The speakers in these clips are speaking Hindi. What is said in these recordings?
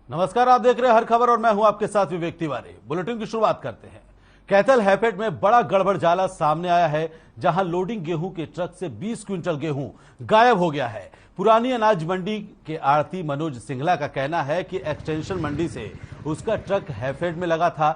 नमस्कार, आप देख रहे हैं हर खबर और मैं हूं आपके साथ विवेक तिवारी। बुलेटिन की शुरुआत करते हैं। कैथल हैफेड में बड़ा गड़बड़झाला सामने आया है, जहां लोडिंग गेहूं के ट्रक से 20 क्विंटल गेहूं गायब हो गया है। पुरानी अनाज मंडी के आड़ती मनोज सिंघला का कहना है कि एक्सटेंशन मंडी से उसका ट्रक हैफेड में लगा था।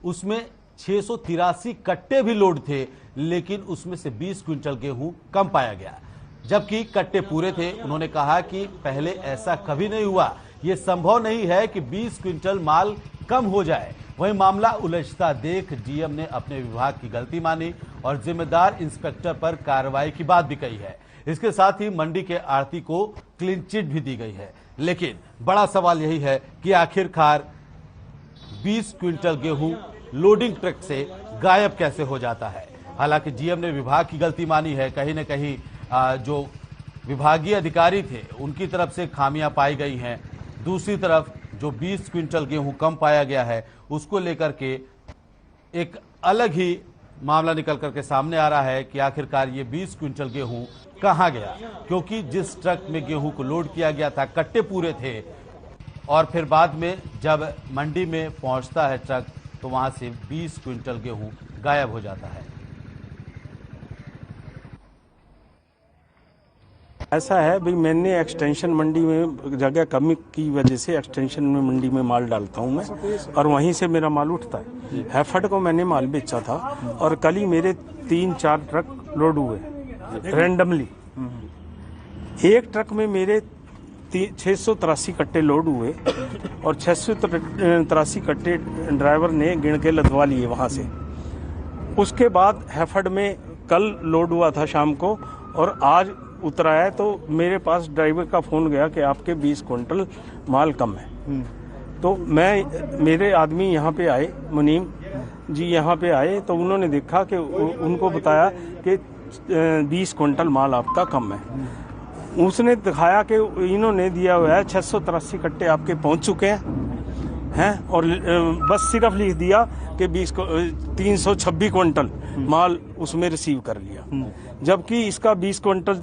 उसमें 683 कट्टे भी लोड थे, लेकिन उसमें से 20 क्विंटल गेहूं कम पाया गया, जबकि कट्टे पूरे थे। उन्होंने कहा कि पहले ऐसा कभी नहीं हुआ, ये संभव नहीं है कि 20 क्विंटल माल कम हो जाए। वहीं मामला उलझता देख डीएम ने अपने विभाग की गलती मानी और जिम्मेदार इंस्पेक्टर पर कार्रवाई की बात भी कही है। इसके साथ ही मंडी के आड़ती को क्लीन चिट भी दी गई है। लेकिन बड़ा सवाल यही है कि आखिरकार 20 क्विंटल गेहूं लोडिंग ट्रक से गायब कैसे हो जाता है। हालांकि डीएम ने विभाग की गलती मानी है, कहीं न कहीं जो विभागीय अधिकारी थे उनकी तरफ से खामियां पाई गई हैं। दूसरी तरफ जो 20 क्विंटल गेहूं कम पाया गया है, उसको लेकर के एक अलग ही मामला निकल करके सामने आ रहा है कि आखिरकार ये 20 क्विंटल गेहूं कहां गया, क्योंकि जिस ट्रक में गेहूं को लोड किया गया था कट्टे पूरे थे, और फिर बाद में जब मंडी में पहुंचता है ट्रक तो वहां से 20 क्विंटल गेहूं गायब हो जाता है। ऐसा है भाई, मैंने एक्सटेंशन मंडी में जगह कमी की वजह से एक्सटेंशन में मंडी में माल डालता हूं मैं, और वहीं से मेरा माल उठता है। हैफेड को मैंने माल बेचा था और कल ही मेरे 3-4 ट्रक लोड हुए रैंडमली। एक ट्रक में मेरे 683 कट्टे लोड हुए और 683 कट्टे ड्राइवर ने गिन के लदवा लिए वहां से। उसके बाद हैफेड में कल लोड हुआ था शाम को और आज उतरा है, तो मेरे पास ड्राइवर का फोन गया कि आपके 20 क्विंटल माल कम है। तो मेरे आदमी यहाँ पे आए, मुनीम जी यहाँ पे आए, तो उन्होंने देखा कि उनको बताया कि 20 क्विंटल माल आपका कम है। उसने दिखाया कि इन्होंने दिया हुआ है 683 कट्टे आपके पहुंच चुके हैं और बस सिर्फ लिख दिया कि 326 क्विंटल माल उसमें रिसीव कर लिया, जबकि इसका 20 क्विंटल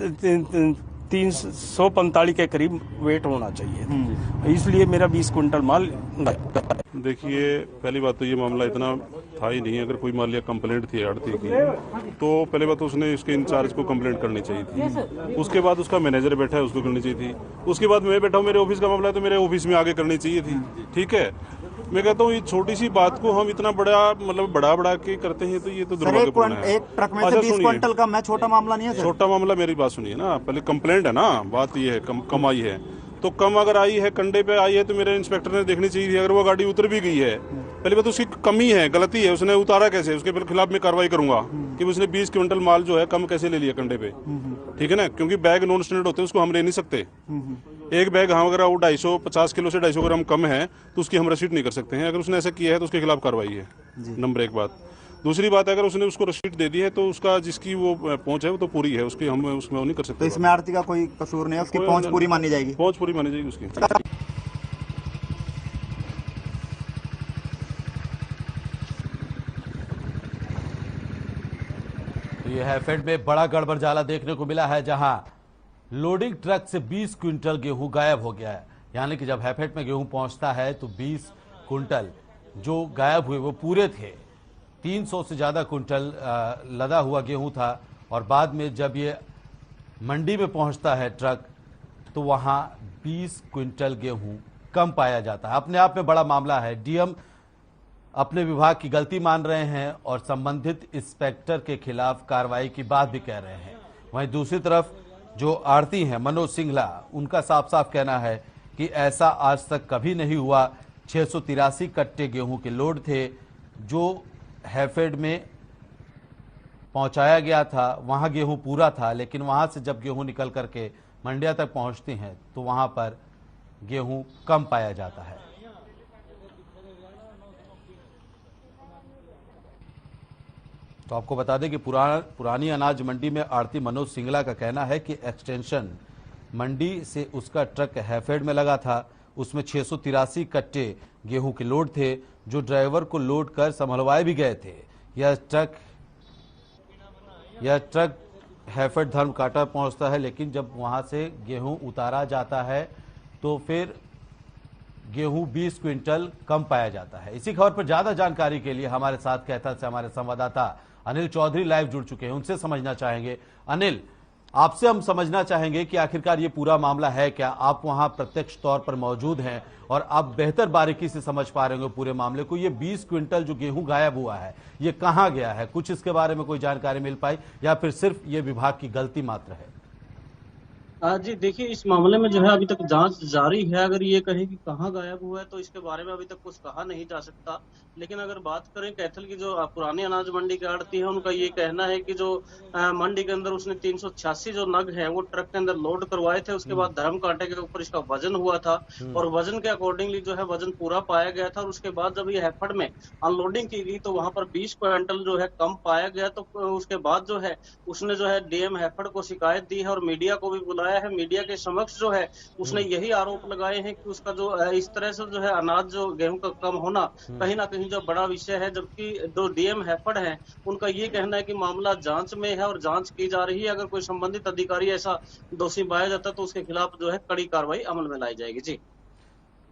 345 के करीब वेट होना चाहिए। इसलिए मेरा 20 क्विंटल माल। देखिए, पहली बात तो ये मामला इतना था ही नहीं। अगर कोई मान लिया कंप्लेंट थी आड़ती की, तो पहले बात तो उसने उसके इंचार्ज को कंप्लेंट करनी चाहिए थी। उसके बाद उसका मैनेजर बैठा है, उसको करनी चाहिए थी। उसके बाद मैं बैठा हूँ, मेरे ऑफिस का मामला है तो मेरे ऑफिस में आगे करनी चाहिए थी। ठीक है, मैं कहता हूँ ये छोटी सी बात को हम इतना बड़ा मतलब बढ़ा के करते हैं, तो ये तो दुर्भाग्यपूर्ण है। एक ट्रक में से 20 क्विंटल का मैं छोटा मामला नहीं है सर। छोटा मामला, मेरी बात सुनिए ना, पहले कंप्लेंट है ना, बात ये है कम आई है, तो कम अगर आई है, कंडे पे आई है, तो मेरे इंस्पेक्टर ने देखनी चाहिए थी। अगर वो गाड़ी उतर भी गई है, पहले बात उसकी कमी है, गलती है, उसने उतारा कैसे, उसके खिलाफ मैं कार्रवाई करूंगा कि उसने 20 क्विंटल माल जो है कम कैसे ले लिया कंडे पे। ठीक है ना, क्योंकि बैग नॉन स्टैंडर्ड होते हैं, उसको हम ले नहीं सकते। एक बैग हाँ अगर वो 250 किलो से 250 ग्राम कम है तो उसकी हम रसीद नहीं कर सकते हैं। अगर उसने ऐसा किया है तो उसके खिलाफ कार्रवाई है, नंबर 1 बात। दूसरी बात, अगर उसने उसको रसीद दे दी है तो उसका जिसकी वो पहुंच है वो तो पूरी है, उसकी हम उसमें वो नहीं कर सकते। तो इसमें आड़ती का कोई कसूर नहीं है, उसकी पहुंच पूरी मानी जाएगी। पहुंच पूरी मानी जाएगी उसकी। ये हैफेड में बड़ा गड़बड़झाला देखने को मिला है, जहां लोडिंग ट्रक से 20 क्विंटल गेहूं गायब हो गया है। यानी कि जब हैफेड में गेहूं पहुंचता है तो 20 क्विंटल जो गायब हुए वो पूरे थे। 300 से ज्यादा क्विंटल लदा हुआ गेहूं था, और बाद में जब ये मंडी में पहुंचता है ट्रक, तो वहां 20 क्विंटल गेहूं कम पाया जाता है। अपने आप में बड़ा मामला है। डीएम अपने विभाग की गलती मान रहे हैं और संबंधित इंस्पेक्टर के खिलाफ कार्रवाई की बात भी कह रहे हैं। वहीं दूसरी तरफ जो आड़ती हैं मनोज सिंघला, उनका साफ साफ कहना है कि ऐसा आज तक कभी नहीं हुआ। 683 कट्टे गेहूं के लोड थे जो हैफेड में पहुंचाया गया था। वहां गेहूं पूरा था, लेकिन वहां से जब गेहूं निकल करके मंडिया तक पहुंचती हैं तो वहां पर गेहूं कम पाया जाता है। तो आपको बता दें कि पुरानी अनाज मंडी में आड़ती मनोज सिंघला का कहना है कि एक्सटेंशन मंडी से उसका ट्रक हैफेड में लगा था। उसमें 683 कट्टे गेहूं के लोड थे, जो ड्राइवर को लोड कर संभलवाए भी गए थे। यह ट्रक हैफेड धर्म काटा पहुंचता है, लेकिन जब वहां से गेहूं उतारा जाता है तो फिर गेहूं 20 क्विंटल कम पाया जाता है। इसी खबर पर ज्यादा जानकारी के लिए हमारे साथ कैथल से हमारे संवाददाता अनिल चौधरी लाइव जुड़ चुके हैं, उनसे समझना चाहेंगे। अनिल, आपसे हम समझना चाहेंगे कि आखिरकार ये पूरा मामला है क्या? आप वहां प्रत्यक्ष तौर पर मौजूद हैं और आप बेहतर बारीकी से समझ पा रहे होंगे पूरे मामले को। ये 20 क्विंटल जो गेहूं गायब हुआ है, ये कहां गया है? कुछ इसके बारे में कोई जानकारी मिल पाई या फिर सिर्फ ये विभाग की गलती मात्र है? जी देखिए, इस मामले में जो है अभी तक जांच जारी है। अगर ये कहें कि कहाँ गायब हुआ है तो इसके बारे में अभी तक कुछ कहा नहीं जा सकता। लेकिन अगर बात करें कैथल की जो पुरानी अनाज मंडी के आड़ती है, उनका ये कहना है कि जो मंडी के अंदर उसने 386 जो नग है वो ट्रक के अंदर लोड करवाए थे। उसके बाद धर्म कांटे के ऊपर इसका वजन हुआ था और वजन के अकॉर्डिंगली जो है वजन पूरा पाया गया था। और उसके बाद जब ये हैफर्ड में अनलोडिंग की गई तो वहां पर 20 क्विंटल जो है कम पाया गया। तो उसके बाद जो है उसने जो है डीएम हैफर्ड को शिकायत दी है और मीडिया को भी बुलाया है। मीडिया के समक्ष जो है उसने यही आरोप लगाए हैं कि उसका जो इस तरह से जो है अनाज जो गेहूं का कम होना कहीं ना कहीं जो बड़ा विषय है। जबकि जो डीएम हैफर्ड है उनका ये कहना है कि मामला जांच में है और जांच की जा रही है। अगर कोई संबंधित अधिकारी ऐसा दोषी पाया जाता है तो उसके खिलाफ जो है कड़ी कार्रवाई अमल में लाई जाएगी। जी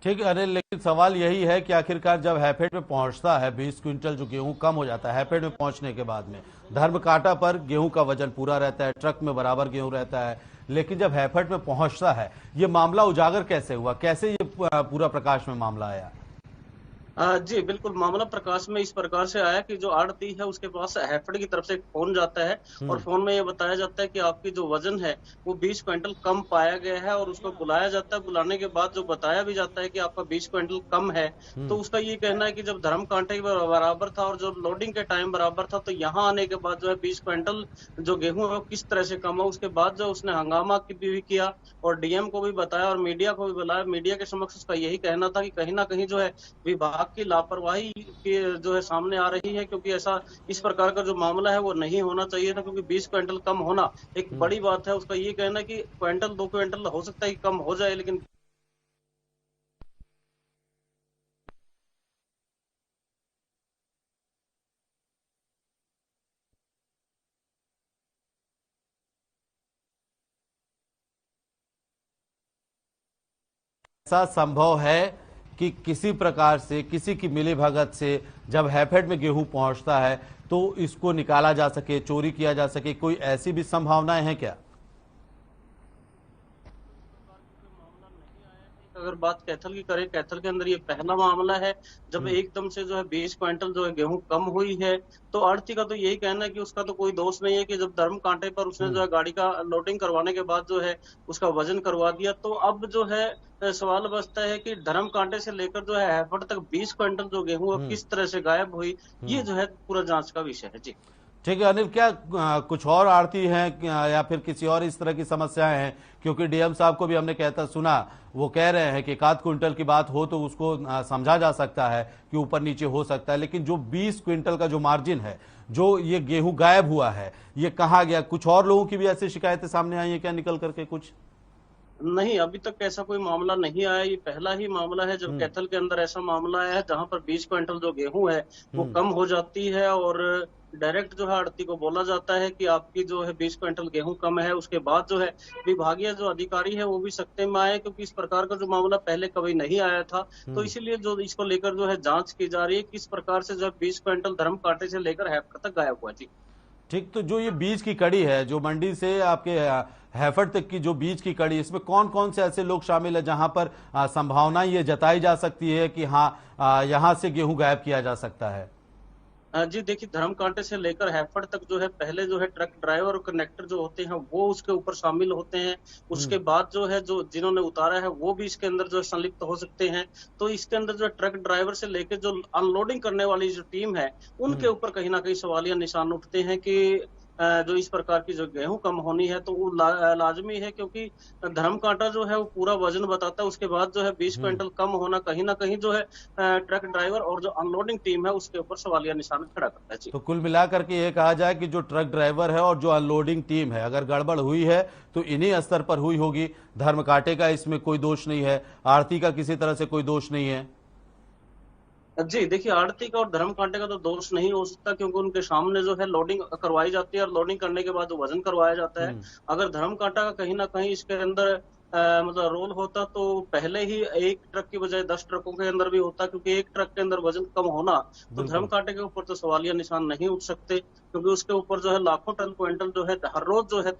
ठीक है अनिल, लेकिन सवाल यही है कि आखिरकार जब हैफेड में पहुंचता है 20 क्विंटल जो गेहूं कम हो जाता है, हैफेड में पहुंचने के बाद में धर्म कांटा पर गेहूं का वजन पूरा रहता है, ट्रक में बराबर गेहूं रहता है, लेकिन जब हैफेड में पहुंचता है ये मामला उजागर कैसे हुआ? कैसे ये पूरा प्रकाश में मामला आया? जी बिल्कुल, मामला प्रकाश में इस प्रकार से आया कि जो आड़ती है उसके पास हैफेड की तरफ से एक फोन जाता है और फोन में ये बताया जाता है कि आपकी जो वजन है वो 20 क्विंटल कम पाया गया है। और उसको बुलाया जाता है। बुलाने के बाद जो बताया भी जाता है कि आपका 20 क्विंटल कम है, तो उसका ये कहना है कि जब धर्म कांटे बराबर था और जो लोडिंग के टाइम बराबर था, तो यहाँ आने के बाद जो है 20 क्विंटल जो गेहूं है वो किस तरह से कम हो। उसके बाद जो उसने हंगामा भी किया और डीएम को भी बताया और मीडिया को भी बुलाया। मीडिया के समक्ष उसका यही कहना था कि कहीं ना कहीं जो है विभाग की लापरवाही की जो है सामने आ रही है, क्योंकि ऐसा इस प्रकार का जो मामला है वो नहीं होना चाहिए था। क्योंकि 20 क्विंटल कम होना एक बड़ी बात है। उसका ये कहना है कि क्विंटल 2 क्विंटल हो सकता है कि कम हो जाए, लेकिन ऐसा संभव है कि किसी प्रकार से किसी की मिलीभगत से जब हैफेड में गेहूं पहुंचता है तो इसको निकाला जा सके, चोरी किया जा सके? कोई ऐसी भी संभावनाएं हैं क्या? अगर बात कैथल की करें, कैथल के अंदर ये पहला मामला है जब एकदम से जो है 20 क्विंटल जो है गेहूं कम हुई है। तो आड़ती का तो यही कहना है कि उसका तो कोई दोष नहीं है कि जब धर्म कांटे पर उसने जो है गाड़ी का लोडिंग करवाने के बाद जो है उसका वजन करवा दिया। तो अब जो है सवाल बचता है कि धर्म कांटे से लेकर जो है हैफर्ड तक 20 क्विंटल जो गेहूं है किस तरह से गायब हुई, ये जो है पूरा जांच का विषय है। जी ठीक है अनिल, क्या कुछ और आड़ती हैं या फिर किसी और इस तरह की समस्याएं हैं? क्योंकि डीएम साहब को भी हमने कहता सुना, वो कह रहे हैं कि 1 क्विंटल की बात हो तो उसको समझा जा सकता है कि ऊपर नीचे हो सकता है, लेकिन जो 20 क्विंटल का जो मार्जिन है, जो ये गेहूं गायब हुआ है, ये कहाँ गया? कुछ और लोगों की भी ऐसी शिकायतें सामने आई है क्या निकल करके? कुछ नहीं, अभी तक ऐसा कोई मामला नहीं आया। ये पहला ही मामला है जब कैथल के अंदर ऐसा मामला आया है जहां पर 20 क्विंटल जो गेहूं है वो कम हो जाती है और डायरेक्ट जो है आड़ती को बोला जाता है कि आपकी जो है 20 क्विंटल गेहूं कम है। उसके बाद जो है विभागीय जो अधिकारी है वो भी सख्ते में आए, क्योंकि इस प्रकार का जो मामला पहले कभी नहीं आया था। तो इसीलिए जो इसको लेकर जो है जांच की जा रही है किस प्रकार से जो है 20 क्विंटल धर्म कांटे से लेकर हैफर्ड तक गायब हुआ। जी ठीक, तो जो ये बीज की कड़ी है, जो मंडी से आपके हैफर्ड तक की जो बीज की कड़ी, इसमें कौन कौन से ऐसे लोग शामिल है जहां पर संभावना ये जताई जा सकती है कि हाँ यहां से गेहूं गायब किया जा सकता है? जी देखिए, धर्म कांटे से लेकर हैफर्ड तक जो है पहले जो है ट्रक ड्राइवर और कनेक्टर जो होते हैं वो उसके ऊपर शामिल होते हैं। उसके बाद जो है जो जिन्होंने उतारा है वो भी इसके अंदर जो है संलिप्त हो सकते हैं। तो इसके अंदर जो है ट्रक ड्राइवर से लेकर जो अनलोडिंग करने वाली जो टीम है उनके ऊपर कहीं ना कहीं सवालिया निशान उठते हैं कि जो इस प्रकार की जो गेहूं कम होनी है तो वो लाजमी है, क्योंकि धर्म कांटा जो है वो पूरा वजन बताता है। उसके बाद जो है 20 क्विंटल कम होना कहीं ना कहीं जो है ट्रक ड्राइवर और जो अनलोडिंग टीम है उसके ऊपर सवालिया निशान खड़ा करता है। जी तो कुल मिलाकर के ये कहा जाए कि जो ट्रक ड्राइवर है और जो अनलोडिंग टीम है, अगर गड़बड़ हुई है तो इन्हीं स्तर पर हुई होगी। धर्म कांटे का इसमें कोई दोष नहीं है, आड़ती का किसी तरह से कोई दोष नहीं है। जी देखिए, आड़ती का और धर्म कांटे का तो दोष नहीं हो सकता, क्योंकि उनके सामने जो है लोडिंग करवाई जाती है और लोडिंग करने के बाद वजन करवाया जाता है। अगर धर्म कांटा का कहीं ना कहीं इसके अंदर मतलब रोल होता तो पहले ही एक ट्रक की बजाय 10 ट्रकों के अंदर भी होता, क्योंकि एक ट्रक के अंदर वजन कम होना तो धर्म कांटे के ऊपर तो सवालिया निशान नहीं उठ सकते, क्योंकि उसके ऊपर जो है लाखों टन क्विंटल जो है हर रोज जो है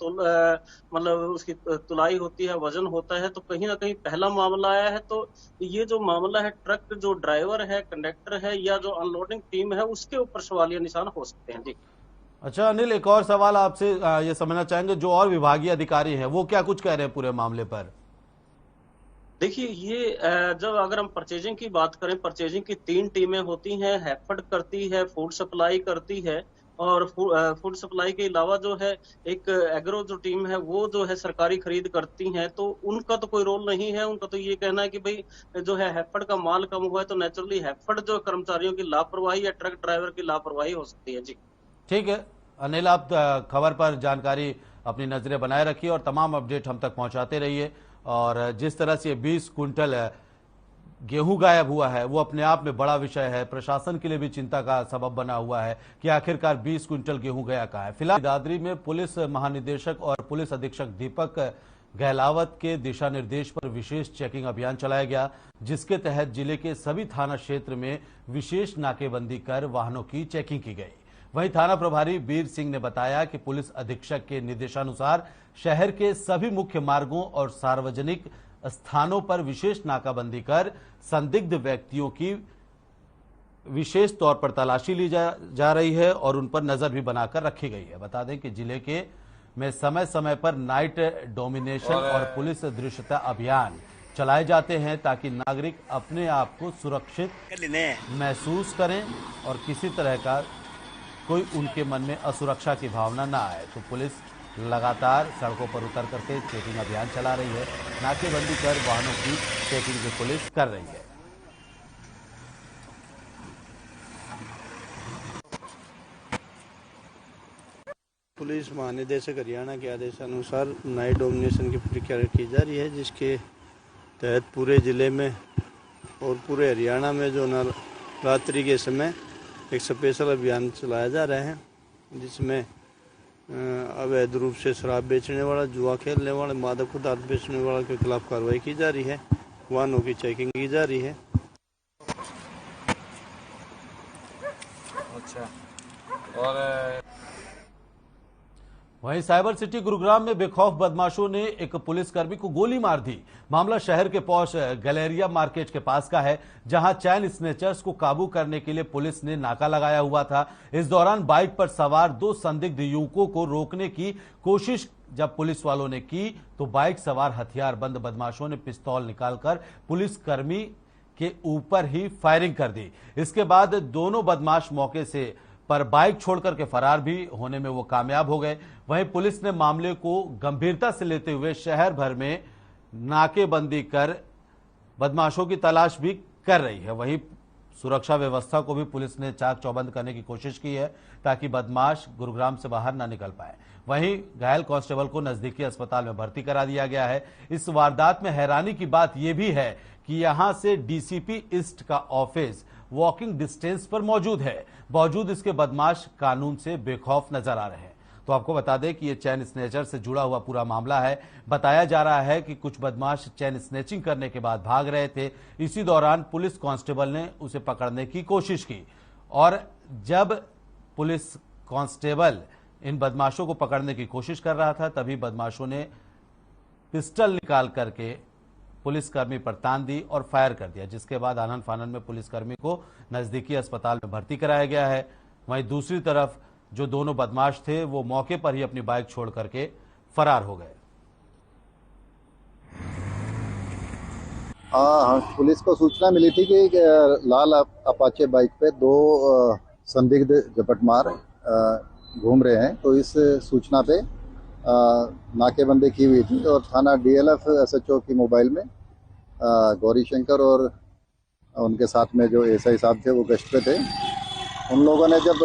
मतलब उसकी तुलाई होती है, वजन होता है। तो कहीं ना कहीं पहला मामला आया है, तो ये जो मामला है ट्रक जो ड्राइवर है, कंडक्टर है या जो अनलोडिंग टीम है, उसके ऊपर सवालिया निशान हो सकते हैं। जी अच्छा अनिल, एक और सवाल आपसे ये समझना चाहेंगे, जो और विभागीय अधिकारी हैं वो क्या कुछ कह रहे हैं पूरे मामले पर? देखिए, ये जब अगर हम परचेजिंग की बात करें, परचेजिंग की 3 टीमें होती हैं, हैफेड करती है, फूड सप्लाई करती है, और फूड सप्लाई के अलावा जो है एक एग्रो जो टीम है वो जो है सरकारी खरीद करती है। तो उनका तो कोई रोल नहीं है, उनका तो ये कहना है कि भाई जो है हैफेड का माल कम हुआ है तो नेचुरली हैफेड जो कर्मचारियों की लापरवाही या ट्रक ड्राइवर की लापरवाही हो सकती है। जी ठीक है अनिल, आप खबर पर जानकारी अपनी नजरें बनाए रखिए और तमाम अपडेट हम तक पहुंचाते रहिए। और जिस तरह से 20 कुंटल गेहूं गायब हुआ है वो अपने आप में बड़ा विषय है, प्रशासन के लिए भी चिंता का सबब बना हुआ है कि आखिरकार 20 कुंटल गेहूं गया कहां है। फिलहाल दादरी में पुलिस महानिदेशक और पुलिस अधीक्षक दीपक गहलावत के दिशा निर्देश पर विशेष चेकिंग अभियान चलाया गया, जिसके तहत जिले के सभी थाना क्षेत्र में विशेष नाकेबंदी कर वाहनों की चेकिंग की गई। वहीं थाना प्रभारी वीर सिंह ने बताया कि पुलिस अधीक्षक के निर्देशानुसार शहर के सभी मुख्य मार्गों और सार्वजनिक स्थानों पर विशेष नाकाबंदी कर संदिग्ध व्यक्तियों की विशेष तौर पर तलाशी ली जा रही है और उन पर नजर भी बनाकर रखी गई है। बता दें कि जिले के में समय समय पर नाइट डोमिनेशन और पुलिस दृश्यता अभियान चलाए जाते हैं ताकि नागरिक अपने आप को सुरक्षित महसूस करें और किसी तरह का कोई उनके मन में असुरक्षा की भावना ना आए। तो पुलिस लगातार सड़कों पर उतर करके चेकिंग अभियान चला रही है, नाकेबंदी कर वाहनों की चेकिंग भी पुलिस कर रही है। पुलिस महानिदेशक हरियाणा के आदेशानुसार नाइट डोमिनेशन की प्रक्रिया की जा रही है, जिसके तहत पूरे जिले में और पूरे हरियाणा में जो रात्रि के समय एक स्पेशल अभियान चलाया जा रहा है, जिसमें अवैध रूप से शराब बेचने वाला, जुआ खेलने वाले, मादक पदार्थ बेचने वाले के खिलाफ कार्रवाई की जा रही है, वाहनों की चेकिंग की जा रही है। अच्छा, और वहीं साइबर सिटी गुरुग्राम में बेखौफ बदमाशों ने एक पुलिसकर्मी को गोली मार दी। मामला शहर के पौष गलेरिया मार्केट के पास का है, जहां चैन स्नेचर्स को काबू करने के लिए पुलिस ने नाका लगाया हुआ था। इस दौरान बाइक पर सवार 2 संदिग्ध युवकों को रोकने की कोशिश जब पुलिस वालों ने की तो बाइक सवार हथियारबंद बदमाशों ने पिस्तौल निकालकर पुलिसकर्मी के ऊपर ही फायरिंग कर दी। इसके बाद दोनों बदमाश मौके से पर बाइक छोड़कर के फरार भी होने में वो कामयाब हो गए। वहीं पुलिस ने मामले को गंभीरता से लेते हुए शहर भर में नाकेबंदी कर बदमाशों की तलाश भी कर रही है। वहीं सुरक्षा व्यवस्था को भी पुलिस ने चाक चौबंद करने की कोशिश की है ताकि बदमाश गुरुग्राम से बाहर न निकल पाए। वहीं घायल कांस्टेबल को नजदीकी अस्पताल में भर्ती करा दिया गया है। इस वारदात में हैरानी की बात यह भी है कि यहां से डीसीपी ईस्ट का ऑफिस वॉकिंग डिस्टेंस पर मौजूद है, बावजूद इसके बदमाश कानून से बेखौफ नजर आ रहे हैं। तो आपको बता दें कि यह चैन स्नेचर से जुड़ा हुआ पूरा मामला है। बताया जा रहा है कि कुछ बदमाश चैन स्नेचिंग करने के बाद भाग रहे थे। इसी दौरान पुलिस कांस्टेबल ने उसे पकड़ने की कोशिश की और जब पुलिस कांस्टेबल इन बदमाशों को पकड़ने की कोशिश कर रहा था तभी बदमाशों ने पिस्टल निकाल करके पुलिसकर्मी पर तान दी और फायर कर दिया, जिसके बाद आनन फानन में पुलिसकर्मी को नजदीकी अस्पताल में भर्ती कराया गया है। वहीं दूसरी तरफ जो दोनों बदमाश थे वो मौके पर ही अपनी बाइक छोड़ करके फरार हो गए। हाँ, पुलिस को सूचना मिली थी कि लाल अपाचे बाइक पे 2 संदिग्ध झपटमार घूम रहे हैं। तो इस सूचना पे नाकेबंदी की हुई थी और थाना डीएलएफ एसएचओ की मोबाइल में गौरी शंकर और उनके साथ में जो एसआई साहब थे वो गश्त पे थे। उन लोगों ने जब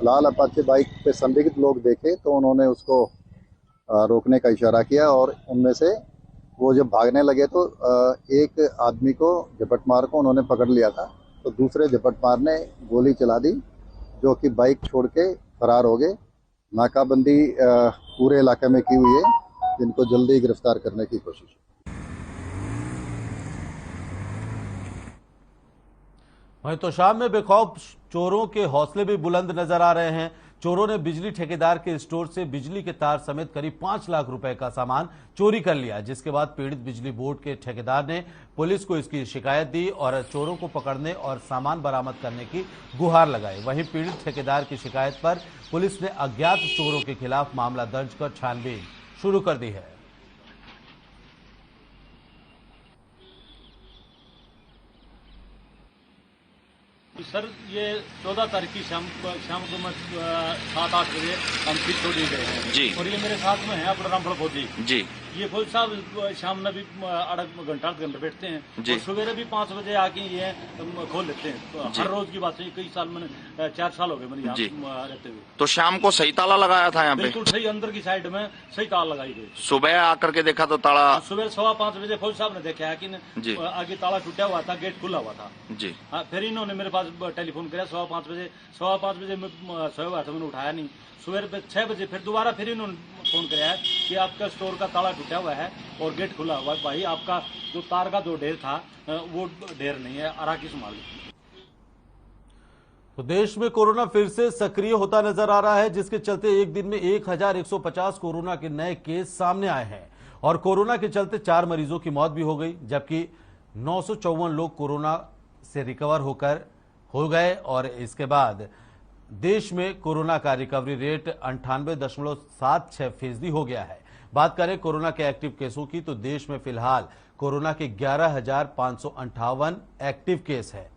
लाल अपाचे बाइक पे संदिग्ध लोग देखे तो उन्होंने उसको रोकने का इशारा किया और उनमें से वो जब भागने लगे तो एक आदमी को झपटमार को उन्होंने पकड़ लिया था। तो दूसरे झपटमार ने गोली चला दी जो कि बाइक छोड़ के फरार हो गए। नाकाबंदी पूरे इलाके में की हुई है इनको जल्दी गिरफ्तार करने की कोशिश। वहीं तो शाम में बेखौफ चोरों के हौसले भी बुलंद नजर आ रहे हैं। चोरों ने बिजली ठेकेदार के स्टोर से बिजली के तार समेत करीब 5 लाख रुपए का सामान चोरी कर लिया, जिसके बाद पीड़ित बिजली बोर्ड के ठेकेदार ने पुलिस को इसकी शिकायत दी और चोरों को पकड़ने और सामान बरामद करने की गुहार लगाई। वहीं पीड़ित ठेकेदार की शिकायत पर पुलिस ने अज्ञात चोरों के खिलाफ मामला दर्ज कर छानबीन शुरू कर दी है। सर, ये 14 तारीख की शाम को मैं 7-8 बजे हम फिर छोड़ी गए हैं जी। और ये मेरे साथ में है अपना रामफल फौजी जी। ये फौजी साहब शाम में भी 8 घंटे बैठते हैं जी। और सवेरे भी 5 बजे आके ये खोल लेते हैं। हर रोज की बात है, कई साल मैंने 4 साल हो गए मैंने यहाँ रहते हुए। तो शाम को सही ताला लगाया था यहाँ पे? बिल्कुल सही, अंदर की साइड में सही ताला लगाई गई। सुबह आकर के देखा तो ताला? सुबह 5:15 बजे फौजी साहब ने देखा है कि आगे ताला टूटा हुआ था, गेट खुला हुआ था जी। फिर इन्होंने मेरे पास टेलीफोन किया 5:15 बजे मैं सोया हुआ था, मैंने उठाया नहीं। सुबह 6 बजे फिर दोबारा फिर इन्होंने फोन किया है कि आपका स्टोर का ताला टूटा हुआ है और गेट खुला हुआ है, भाई आपका जो तार का जो ढेर था वो ढेर नहीं है, आराकी संभाल। तो देश में कोरोना फिर से सक्रिय होता नजर आ रहा है, जिसके चलते एक दिन में 1150 कोरोना के नए केस सामने आए हैं और कोरोना के चलते 4 मरीजों की मौत भी हो गई, जबकि 954 लोग कोरोना से रिकवर हो गए और इसके बाद देश में कोरोना का रिकवरी रेट 98.76% हो गया है। बात करें कोरोना के एक्टिव केसों की तो देश में फिलहाल कोरोना के 11,558 एक्टिव केस है।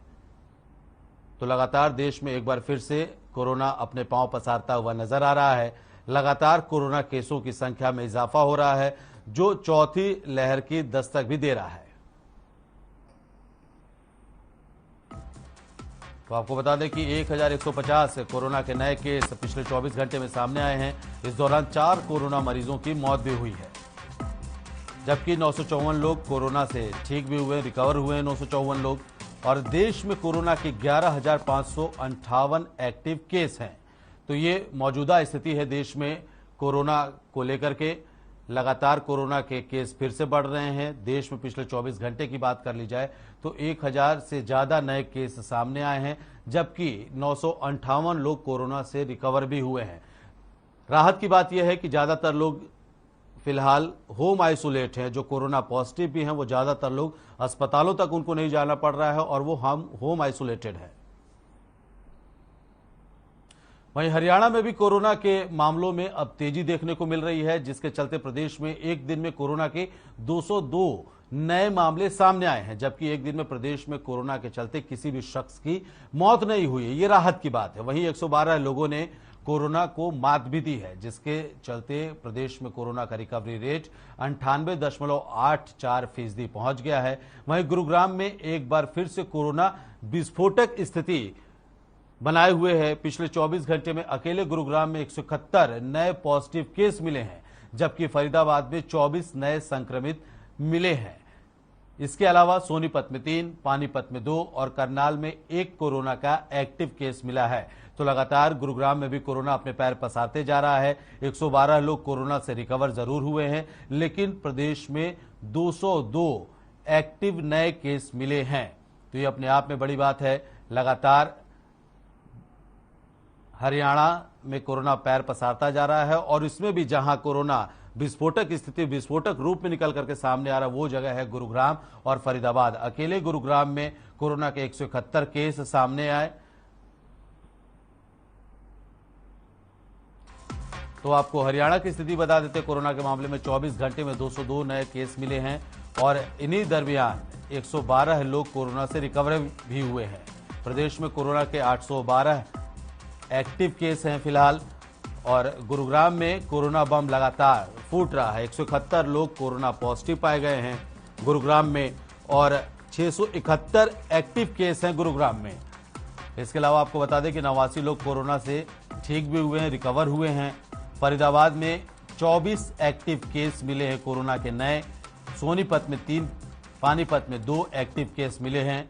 तो लगातार देश में एक बार फिर से कोरोना अपने पांव पसारता हुआ नजर आ रहा है। लगातार कोरोना केसों की संख्या में इजाफा हो रहा है, जो चौथी लहर की दस्तक भी दे रहा है। तो आपको बता दें कि 1150 कोरोना के नए केस पिछले 24 घंटे में सामने आए हैं। इस दौरान 4 कोरोना मरीजों की मौत भी हुई है, जबकि 954 लोग कोरोना से ठीक भी हुए, रिकवर हुए हैं 954 लोग। और देश में कोरोना के 11,558 एक्टिव केस हैं। तो ये मौजूदा स्थिति है देश में कोरोना को लेकर के। लगातार कोरोना के केस फिर से बढ़ रहे हैं। देश में पिछले 24 घंटे की बात कर ली जाए तो 1000 से ज्यादा नए केस सामने आए हैं, जबकि 958 लोग कोरोना से रिकवर भी हुए हैं। राहत की बात यह है कि ज्यादातर लोग फिलहाल होम आइसोलेट हैं। जो कोरोना पॉजिटिव भी हैं वो ज्यादातर लोग अस्पतालों तक उनको नहीं जाना पड़ रहा है और वो होम आइसोलेटेड है। वहीं हरियाणा में भी कोरोना के मामलों में अब तेजी देखने को मिल रही है, जिसके चलते प्रदेश में एक दिन में कोरोना के 202 नए मामले सामने आए हैं, जबकि एक दिन में प्रदेश में कोरोना के चलते किसी भी शख्स की मौत नहीं हुई है। ये राहत की बात है। वहीं 112 लोगों ने कोरोना को मात भी दी है, जिसके चलते प्रदेश में कोरोना का रिकवरी रेट 98.84% पहुंच गया है। वहीं गुरुग्राम में एक बार फिर से कोरोना विस्फोटक स्थिति बनाए हुए है। पिछले 24 घंटे में अकेले गुरुग्राम में 171 नए पॉजिटिव केस मिले हैं, जबकि फरीदाबाद में 24 नए संक्रमित मिले हैं। इसके अलावा सोनीपत में 3, पानीपत में 2 और करनाल में 1 कोरोना का एक्टिव केस मिला है। तो लगातार गुरुग्राम में भी कोरोना अपने पैर पसारते जा रहा है। 112 लोग कोरोना से रिकवर जरूर हुए हैं, लेकिन प्रदेश में 202 एक्टिव नए केस मिले हैं। तो ये अपने आप में बड़ी बात है। लगातार हरियाणा में कोरोना पैर पसारता जा रहा है और इसमें भी जहां कोरोना विस्फोटक स्थिति विस्फोटक रूप में निकल करके सामने आ रहा है वो जगह है गुरुग्राम और फरीदाबाद। अकेले गुरुग्राम में कोरोना के 171 केस सामने आए। तो आपको हरियाणा की स्थिति बता देते, कोरोना के मामले में 24 घंटे में 202 नए केस मिले हैं और इन्हीं दरमियान 112 लोग कोरोना से रिकवर भी हुए हैं। प्रदेश में कोरोना के 812 एक्टिव केस हैं फिलहाल और गुरुग्राम में कोरोना बम लगातार फूट रहा है। 171 लोग कोरोना पॉजिटिव पाए गए हैं गुरुग्राम में और 671 एक्टिव केस हैं गुरुग्राम में। इसके अलावा आपको बता दें कि 89 लोग कोरोना से ठीक भी हुए हैं, रिकवर हुए हैं। फरीदाबाद में 24 एक्टिव केस मिले हैं कोरोना के नए। सोनीपत में 3, पानीपत में 2 एक्टिव केस मिले हैं।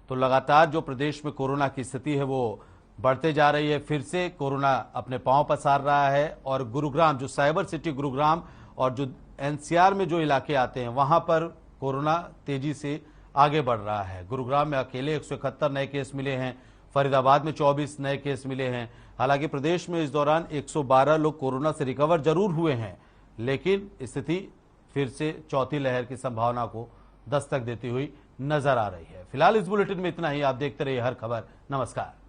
तो लगातार जो प्रदेश में कोरोना की स्थिति है वो बढ़ते जा रही है। फिर से कोरोना अपने पांव पसार रहा है और गुरुग्राम, जो साइबर सिटी गुरुग्राम और जो एनसीआर में जो इलाके आते हैं, वहां पर कोरोना तेजी से आगे बढ़ रहा है। गुरुग्राम में अकेले 171 नए केस मिले हैं, फरीदाबाद में 24 नए केस मिले हैं। हालांकि प्रदेश में इस दौरान 112 लोग कोरोना से रिकवर जरूर हुए हैं, लेकिन स्थिति फिर से चौथी लहर की संभावना को दस्तक देती हुई नजर आ रही है। फिलहाल इस बुलेटिन में इतना ही। आप देखते रहिए हर खबर। नमस्कार।